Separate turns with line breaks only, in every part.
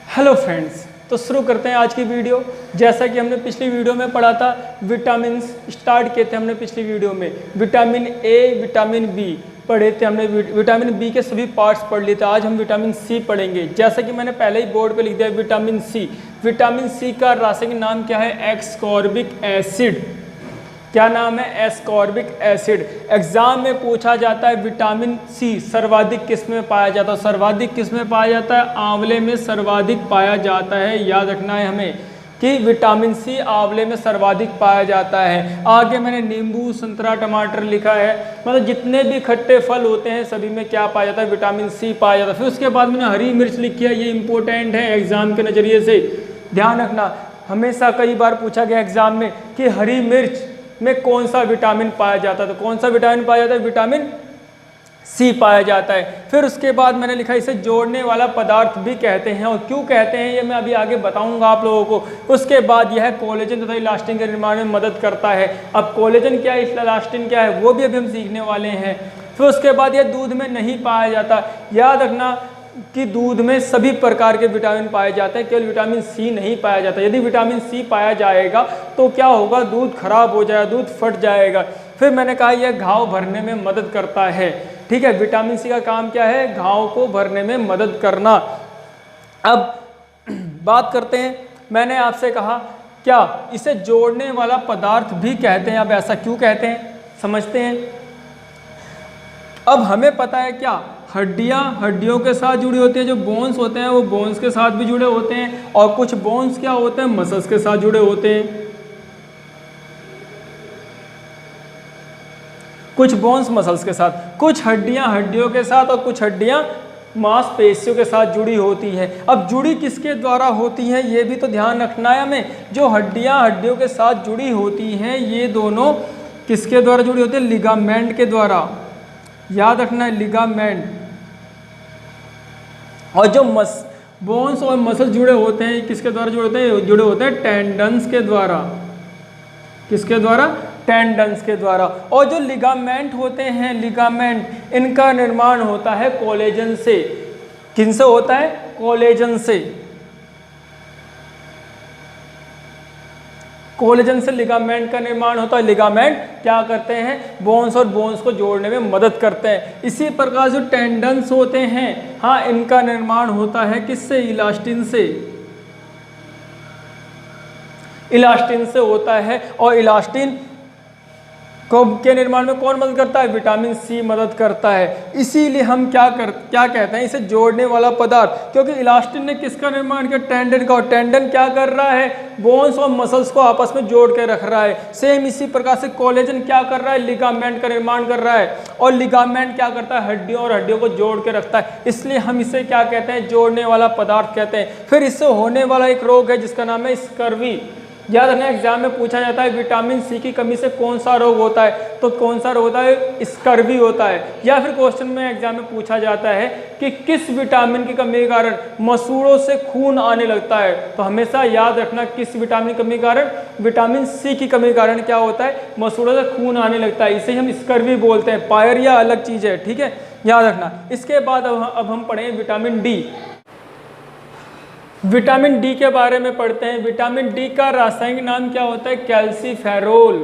Hello friends, तो शुरू करते हैं आज की वीडियो। जैसा कि हमने पिछली वीडियो में पढ़ा था, विटामिन स्टार्ट किए थे हमने पिछली वीडियो में। विटामिन ए, विटामिन बी पढ़े थे हमने। विटामिन बी के सभी पार्ट्स पढ़ लिए थे। आज हम विटामिन सी पढ़ेंगे। जैसा कि मैंने पहले ही बोर्ड पे लिख दिया, विटामिन सी। विटामिन सी का रासायनिक नाम क्या है? Ascorbic acid. क्या नाम है? Ascorbic acid. एग्जाम में पूछा जाता है विटामिन सी सर्वाधिक किस में पाया जाता है? सर्वाधिक किस में पाया जाता है? आंवले में सर्वाधिक पाया जाता है। याद रखना है हमें कि विटामिन सी आंवले में सर्वाधिक पाया जाता है। आगे मैंने नींबू, संतरा, टमाटर लिखा है। मतलब जितने भी खट्टे फल होते हैं सभी में क्या पाया जाता है? विटामिन सी पाया जाता है। फिर उसके बाद मैंने हरी मिर्च लिखी है। ये इंपॉर्टेंट है एग्जाम के नज़रिए से, ध्यान रखना। हमेशा कई बार पूछा गया एग्जाम में कि हरी मिर्च में कौन सा विटामिन पाया जाता है? तो कौन सा विटामिन पाया जाता है? विटामिन सी पाया जाता है। फिर उसके बाद मैंने लिखा इसे जोड़ने वाला पदार्थ भी कहते हैं। और क्यों कहते हैं ये मैं अभी आगे बताऊंगा आप लोगों को। उसके बाद यह कोलेजन तथा इलास्टिन के निर्माण में मदद करता है। अब कोलेजन क्या है, इलास्टिन क्या है, वो भी अभी हम सीखने वाले हैं। फिर उसके बाद यह दूध में नहीं पाया जाता। याद रखना कि दूध में सभी प्रकार के विटामिन पाए जाते हैं, केवल विटामिन सी नहीं पाया जाता। यदि विटामिन सी पाया जाएगा तो क्या होगा? दूध खराब हो जाएगा, दूध फट जाएगा। फिर मैंने कहा यह घाव भरने में मदद करता है। ठीक है, विटामिन सी का काम क्या है? घाव को भरने में मदद करना। अब बात करते हैं, मैंने आपसे कहा क्या इसे जोड़ने वाला पदार्थ भी कहते हैं। अब ऐसा क्यों कहते हैं समझते हैं। अब हमें पता है क्या, हड्डियां हड्डियों के साथ जुड़ी होती है। जो बोन्स होते हैं वो बोन्स के साथ भी जुड़े होते हैं। और कुछ बोन्स क्या होते हैं? मसल्स के साथ जुड़े होते हैं। कुछ बोन्स मसल्स के साथ, कुछ हड्डियां हड्डियों के साथ और कुछ हड्डियां मांसपेशियों के साथ जुड़ी होती है। अब जुड़ी किसके द्वारा होती है ये भी तो ध्यान रखना है हमें। जो हड्डियां हड्डियों के साथ जुड़ी होती हैं ये दोनों किसके द्वारा जुड़ी होती है? लिगामेंट के द्वारा। याद रखना है, लिगामेंट। और जो बोन्स और मसल जुड़े होते हैं किसके द्वारा जुड़े होते हैं? जुड़े होते हैं टेंडन्स के द्वारा। किसके द्वारा? टेंडन्स के द्वारा। और जो लिगामेंट होते हैं, लिगामेंट, इनका निर्माण होता है कोलेजन से। किनसे होता है? कोलेजन से। कोलेजन से लिगामेंट का निर्माण होता है। लिगामेंट क्या करते हैं? बोन्स और बोन्स को जोड़ने में मदद करते हैं। इसी प्रकार जो टेंडन्स होते हैं, हाँ, इनका निर्माण होता है किससे? इलास्टिन से। इलास्टिन से होता है। और इलास्टिन के निर्माण में कौन मदद करता है? विटामिन सी मदद करता है। इसीलिए हम क्या कहते हैं? इसे जोड़ने वाला पदार्थ। क्योंकि इलास्टिन ने किसका निर्माण किया? टेंडन का। और टेंडन क्या कर रहा है? बोन्स और मसल्स को आपस में जोड़ के रख रहा है। सेम इसी प्रकार से कोलेजन क्या कर रहा है? लिगामेंट का निर्माण कर रहा है। और लिगामेंट क्या करता है? हड्डियों और हड्डियों को जोड़ के रखता है। इसलिए हम इसे क्या कहते हैं? जोड़ने वाला पदार्थ कहते हैं। फिर इससे होने वाला एक रोग है जिसका नाम है स्कर्वी। याद रखना, एग्जाम में पूछा जाता है विटामिन सी की कमी से कौन सा रोग होता है? तो कौन सा रोग होता है? स्कर्वी होता है। या फिर क्वेश्चन में एग्जाम में पूछा जाता है कि किस विटामिन की कमी के कारण मसूड़ों से खून आने लगता है? तो हमेशा याद रखना किस विटामिन की कमी के कारण? विटामिन सी की कमी के कारण क्या होता है? मसूड़ों से खून आने लगता है। इसे हम स्कर्वी बोलते हैं। पायरिया अलग चीज है, ठीक है, याद रखना। इसके बाद अब हम पढ़ें विटामिन डी। विटामिन डी के बारे में पढ़ते हैं। विटामिन डी का रासायनिक नाम क्या होता है? कैल्सीफेरोल।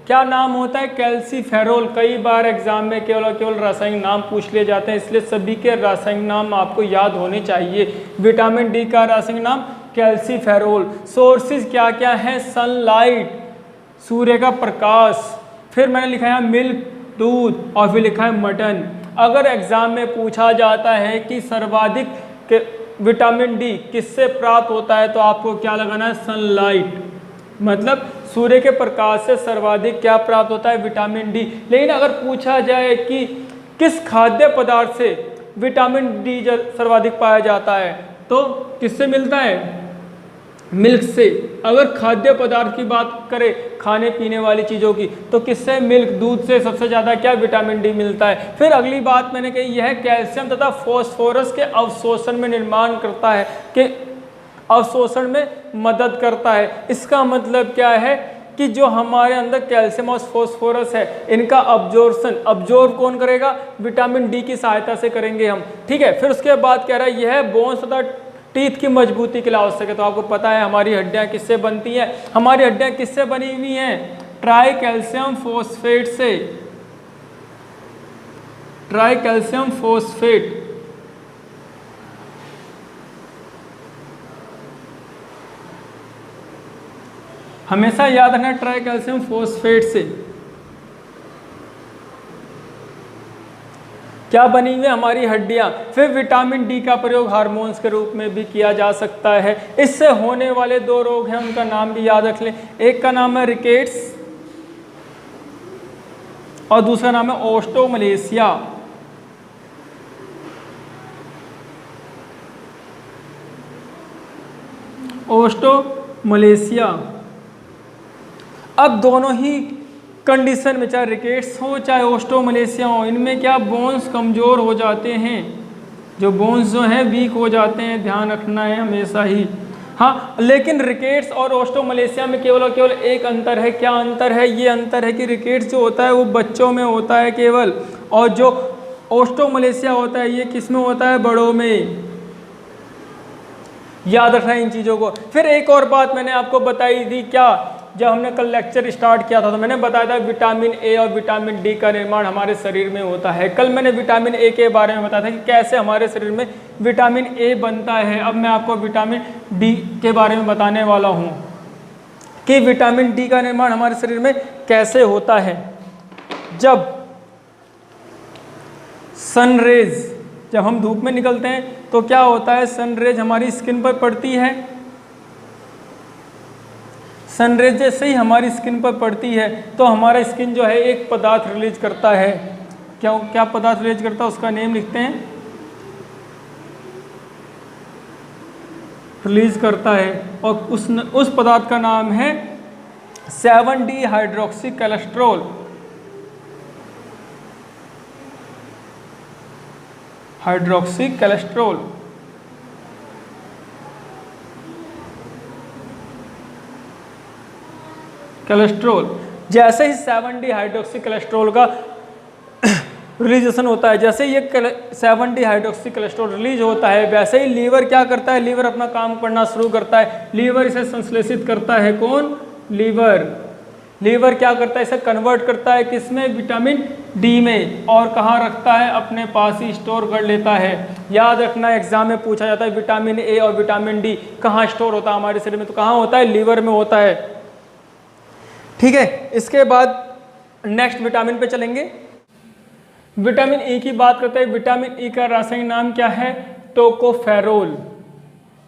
क्या नाम होता है? कैल्सीफेरोल। कई बार एग्जाम में केवल रासायनिक नाम पूछ लिए जाते हैं, इसलिए सभी के रासायनिक नाम आपको याद होने चाहिए। विटामिन डी का रासायनिक नाम कैल्सीफेरोल। सोर्सेज क्या क्या है? सनलाइट, सूर्य का प्रकाश। फिर मैंने लिखा है मिल्क, दूध, और फिर लिखा है मटन। अगर एग्जाम में पूछा जाता है कि सर्वाधिक विटामिन डी किससे प्राप्त होता है तो आपको क्या लगाना है? सनलाइट। मतलब सूर्य के प्रकाश से सर्वाधिक क्या प्राप्त होता है? Vitamin D. लेकिन अगर पूछा जाए कि किस खाद्य पदार्थ से विटामिन डी सर्वाधिक पाया जाता है तो किससे मिलता है? मिल्क से। अगर खाद्य पदार्थ की बात करें, खाने पीने वाली चीज़ों की, तो किससे? मिल्क, दूध से सबसे ज़्यादा क्या? विटामिन डी मिलता है। फिर अगली बात मैंने कही, यह कैल्शियम तथा फॉस्फोरस के अवशोषण में निर्माण करता है, कि अवशोषण में मदद करता है। इसका मतलब क्या है कि जो हमारे अंदर कैल्शियम और फॉस्फोरस है, इनका अब्जॉर्ब कौन करेगा? विटामिन डी की सहायता से करेंगे हम, ठीक है। फिर उसके बाद कह रहा है यह बोन्स तथा टीथ की मजबूती के लिए आवश्यक है। तो आपको पता है हमारी हड्डियां किससे बनती हैं, हमारी हड्डियां किससे बनी हुई हैं, ट्राई कैल्शियम फॉस्फेट से, ट्राई कैल्शियम फॉस्फेट। हमेशा याद रखना ट्राई कैल्शियम फॉस्फेट से क्या बनी हुई है हमारी हड्डियां। फिर विटामिन डी का प्रयोग हार्मोन्स के रूप में भी किया जा सकता है। इससे होने वाले 2 रोग हैं, उनका नाम भी याद रख लें। एक का नाम है रिकेट्स और दूसरा नाम है ओस्टोमलेशिया। ओस्टोमलेशिया। अब दोनों ही कंडीशन में, चाहे रिकेट्स हो चाहे ओस्टोमलेशिया हो, इनमें क्या बोन्स कमज़ोर हो जाते हैं, जो बोन्स जो हैं वीक हो जाते हैं, ध्यान रखना है हमेशा ही। हाँ, लेकिन रिकेट्स और ओस्टोमलेशिया में केवल और केवल एक अंतर है। क्या अंतर है? ये अंतर है कि रिकेट्स जो होता है वो बच्चों में होता है केवल, और जो ओस्टोमलेशिया होता है ये किस में होता है, बड़ों में। याद रखना है इन चीज़ों को। फिर एक और बात मैंने आपको बताई थी, क्या, जब हमने कल लेक्चर स्टार्ट किया था तो मैंने बताया था विटामिन ए और विटामिन डी का निर्माण हमारे शरीर में होता है। कल मैंने विटामिन ए के बारे में बताया था कि कैसे हमारे शरीर में विटामिन ए बनता है। अब मैं आपको विटामिन डी के बारे में बताने वाला हूँ कि विटामिन डी का निर्माण हमारे शरीर में कैसे होता है। जब सनरेज, जब हम धूप में निकलते हैं तो क्या होता है, सनरेज हमारी स्किन पर पड़ती है। सनरेज जैसे ही हमारी स्किन पर पड़ती है तो हमारा स्किन जो है एक पदार्थ रिलीज करता है। क्या पदार्थ रिलीज करता है, उसका नेम लिखते हैं, रिलीज करता है, और उस पदार्थ का नाम है 7D hydroxy cholesterol. Hydroxy cholesterol. Cholesterol जैसे ही 7D हाइड्रोक्सी कोलेस्ट्रॉल का रिलीजेशन होता है, जैसे ये 7D हाइड्रोक्सी कोलेस्ट्रॉल रिलीज होता है, वैसे ही लीवर क्या करता है, लीवर अपना काम करना शुरू करता है। लीवर इसे संश्लेषित करता है। कौन? लीवर। लीवर क्या करता है, इसे कन्वर्ट करता है किसमें, विटामिन डी में, और कहाँ रखता है, अपने पास ही स्टोर कर लेता है। याद रखना, एग्जाम में पूछा जाता है विटामिन ए और विटामिन डी कहाँ स्टोर होता है हमारे शरीर में, तो कहाँ होता है, लीवर में होता है। ठीक है, इसके बाद नेक्स्ट विटामिन पे चलेंगे। विटामिन ई की बात करते हैं। विटामिन ई का रासायनिक नाम क्या है, टोकोफेरोल।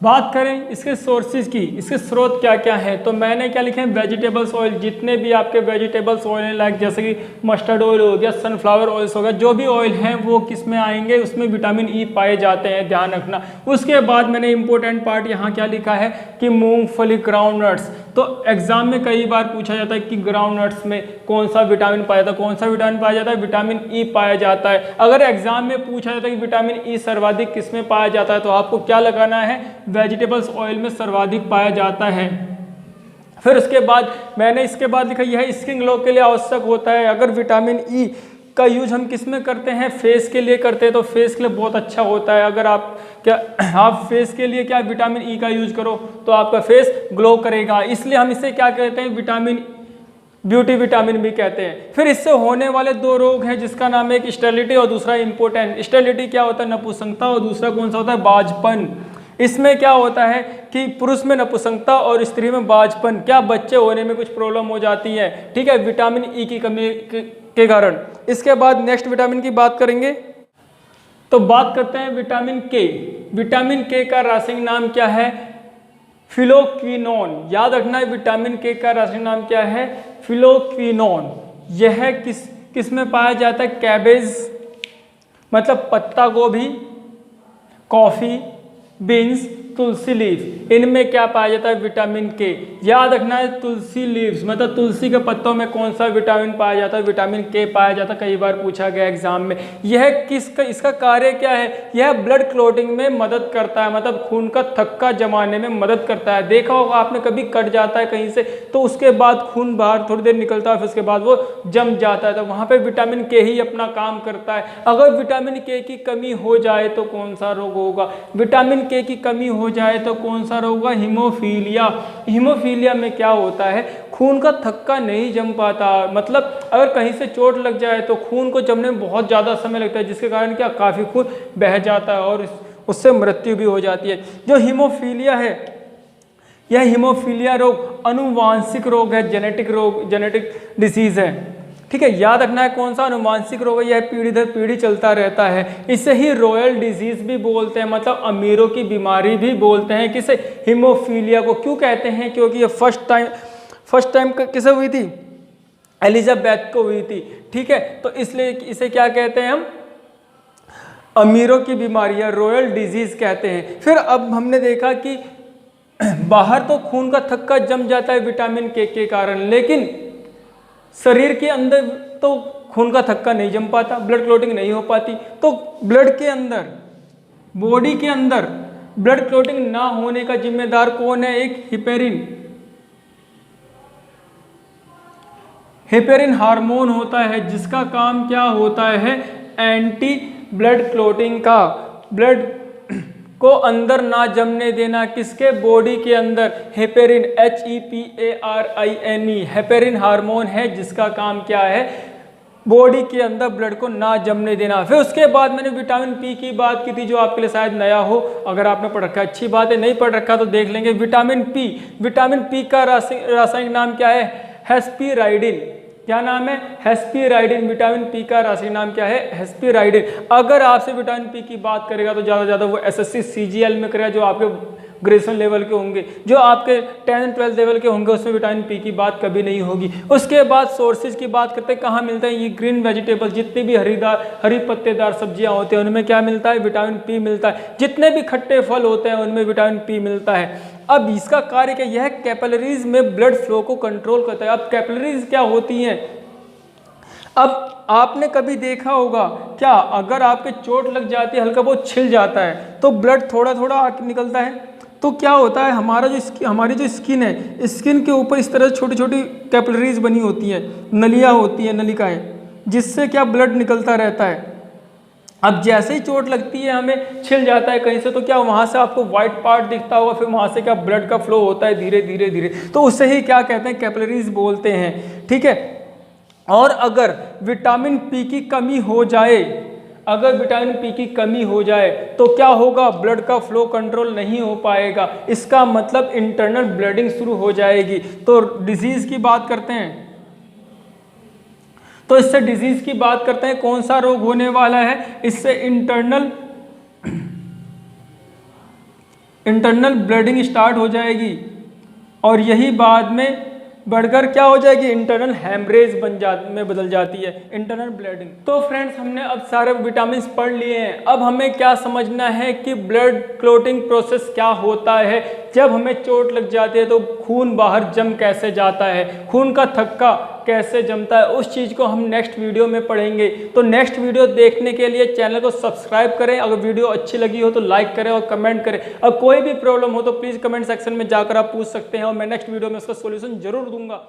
बात करें इसके सोर्सेज की, इसके स्रोत क्या क्या है, तो मैंने क्या लिखे हैं, वेजिटेबल्स ऑयल। जितने भी आपके वेजिटेबल्स ऑयल हैं, लाइक जैसे कि मस्टर्ड ऑयल हो गया, सनफ्लावर ऑयल्स हो गया, जो भी ऑयल हैं वो किस में आएंगे, उसमें विटामिन ई पाए जाते हैं, ध्यान रखना। उसके बाद मैंने इंपॉर्टेंट पार्ट यहाँ क्या लिखा है कि मूंगफली, ग्राउंड नट्स। तो एग्जाम में कई बार पूछा जाता है कि ग्राउंड नट्स में कौन सा विटामिन पाया जाता है, कौन सा विटामिन पाया जाता है, विटामिन ई पाया जाता है। अगर एग्जाम में पूछा जाता है कि विटामिन ई सर्वाधिक किस में पाया जाता है, तो आपको क्या लगाना है, वेजिटेबल्स ऑयल में सर्वाधिक पाया जाता है। फिर उसके बाद मैंने इसके बाद लिखा यह स्किन ग्लो के लिए आवश्यक होता है। अगर विटामिन ई का यूज हम किस में करते हैं, फेस के लिए करते हैं, तो फेस के लिए बहुत अच्छा होता है। अगर आप फेस के लिए क्या विटामिन ई का यूज करो तो आपका फेस ग्लो करेगा, इसलिए हम इसे क्या कहते हैं, विटामिन ब्यूटी विटामिन भी कहते हैं। फिर इससे होने वाले 2 रोग हैं, जिसका नाम है एक स्टेरिलिटी और दूसरा इंपोर्टेंट। स्टेरिलिटी क्या होता है, नपुंसकता, और दूसरा कौन सा होता है, बाजपन। इसमें क्या होता है कि पुरुष में नपुंसकता और स्त्री में बाजपन, क्या बच्चे होने में कुछ प्रॉब्लम हो जाती है, ठीक है, विटामिन ई की कमी के कारण। इसके बाद नेक्स्ट विटामिन की बात करेंगे, तो बात करते हैं विटामिन के। विटामिन के का रासायनिक नाम क्या है, फिलोक्विनोन। याद रखना है विटामिन के का रासायनिक नाम क्या है, फिलोक्विनोन। यह किस में पाया जाता है, कैबेज मतलब पत्ता गोभी, कॉफी, बीन्स, तुलसी लीफ, इनमें क्या पाया जाता है, विटामिन के। याद रखना है तुलसी लीव्स मतलब तुलसी के पत्तों में कौन सा विटामिन पाया जाता है, विटामिन के पाया जाता है। कई बार पूछा गया एग्जाम में। यह इसका कार्य क्या है, यह ब्लड क्लॉटिंग में मदद करता है, मतलब खून का थक्का जमाने में मदद करता है। देखा होगा आपने, कभी कट जाता है कहीं से तो उसके बाद खून बाहर थोड़ी देर निकलता है, फिर उसके बाद वो जम जाता है, तो वहाँ पर विटामिन के ही अपना काम करता है। अगर विटामिन के की कमी हो जाए तो कौन सा रोग होगा, विटामिन के की कमी हो जाए तो कौन सा रोग होगा? हीमोफीलिया। हीमोफीलिया में क्या होता है? खून का थक्का नहीं जम पाता, मतलब अगर कहीं से चोट लग जाए तो खून को जमने में बहुत ज़्यादा समय लगता है, जिसके कारण क्या काफ़ी खून बह जाता है और उससे मृत्यु भी हो जाती है। जो हीमोफीलिया है, यह हीमोफीलिया रोग अनुवांशिक रोग है, जेनेटिक डिसीज है। ठीक है, याद रखना है कौन सा अनुवांशिक रोग है, यह पीढ़ी दर पीढ़ी चलता रहता है। इसे ही रॉयल डिजीज भी बोलते हैं, मतलब अमीरों की बीमारी भी बोलते हैं। किसे? हीमोफीलिया को। क्यों कहते हैं? क्योंकि ये फर्स्ट टाइम किसे हुई थी? एलिजाबेथ को हुई थी। ठीक है, तो इसलिए इसे क्या कहते हैं हम? अमीरों की बीमारी या रॉयल डिजीज कहते हैं। फिर अब हमने देखा कि बाहर तो खून का थक्का जम जाता है विटामिन के कारण, लेकिन शरीर के अंदर तो खून का थक्का नहीं जम पाता, ब्लड क्लॉटिंग नहीं हो पाती। तो ब्लड के अंदर, बॉडी के अंदर ब्लड क्लॉटिंग ना होने का जिम्मेदार कौन है? एक हेपेरिन हार्मोन होता है, जिसका काम क्या होता है? एंटी ब्लड क्लॉटिंग का, ब्लड को अंदर ना जमने देना। किसके? बॉडी के अंदर। हेपेरिन, HEPARINE हेपेरिन हार्मोन है, जिसका काम क्या है? बॉडी के अंदर ब्लड को ना जमने देना। फिर उसके बाद मैंने विटामिन पी की बात की थी, जो आपके लिए शायद नया हो। अगर आपने पढ़ रखा है अच्छी बात है, नहीं पढ़ रखा तो देख लेंगे। विटामिन पी का रासायनिक नाम क्या है? हेस्पिराइडिन। क्या नाम है? हेस्पिराइडिन। विटामिन पी का रासायनिक नाम क्या है? हेस्पिराइडिन। अगर आपसे विटामिन पी की बात करेगा तो ज़्यादा वो SSC CGL में करेगा, जो आपके ग्रेजुएशन लेवल के होंगे। जो आपके 10 एंड 12 लेवल के होंगे उसमें विटामिन पी की बात कभी नहीं होगी। उसके बाद सोर्सेज की बात करते हैं, कहाँ मिलता है? ये ग्रीन वेजिटेबल, जितनी भी हरी पत्तेदार सब्जियां होती हैं उनमें क्या मिलता है? विटामिन पी मिलता है। जितने भी खट्टे फल होते हैं उनमें विटामिन पी मिलता है। अब इसका कार्य क्या? यह कैपिलरीज में ब्लड फ्लो को कंट्रोल करता है। अब कैपिलरीज क्या होती हैं? अब आपने कभी देखा होगा क्या, अगर आपके चोट लग जाती है, हल्का बहुत छिल जाता है, तो ब्लड थोड़ा थोड़ा निकलता है। तो क्या होता है? हमारी जो स्किन है, स्किन के ऊपर इस तरह छोटी छोटी कैपिलरीज बनी होती है, नलियाँ होती है, नलिकाएं, जिससे क्या ब्लड निकलता रहता है। अब जैसे ही चोट लगती है, हमें छिल जाता है कहीं से, तो क्या वहाँ से आपको व्हाइट पार्ट दिखता होगा, फिर वहाँ से क्या ब्लड का फ्लो होता है धीरे धीरे धीरे, तो उससे ही क्या कहते हैं? कैपिलरीज बोलते हैं। ठीक है, और अगर विटामिन पी की कमी हो जाए, तो क्या होगा? ब्लड का फ्लो कंट्रोल नहीं हो पाएगा। इसका मतलब इंटरनल ब्लीडिंग शुरू हो जाएगी। तो डिजीज की बात करते हैं, तो इससे डिजीज की बात करते हैं, कौन सा रोग होने वाला है? इससे इंटरनल ब्लीडिंग स्टार्ट हो जाएगी, और यही बाद में बढ़कर क्या हो जाएगी? इंटरनल हेमरेज में बदल जाती है, इंटरनल ब्लीडिंग। तो फ्रेंड्स, हमने अब सारे विटामिन पढ़ लिए हैं। अब हमें क्या समझना है कि ब्लड क्लॉटिंग प्रोसेस क्या होता है। जब हमें चोट लग जाती है तो खून बाहर जम कैसे जाता है, खून का थक्का कैसे जमता है, उस चीज़ को हम नेक्स्ट वीडियो में पढ़ेंगे। तो नेक्स्ट वीडियो देखने के लिए चैनल को सब्सक्राइब करें। अगर वीडियो अच्छी लगी हो तो लाइक करें और कमेंट करें। अब कोई भी प्रॉब्लम हो तो प्लीज़ कमेंट सेक्शन में जाकर आप पूछ सकते हैं, और मैं नेक्स्ट वीडियो में उसका सोल्यूशन जरूर दूंगा।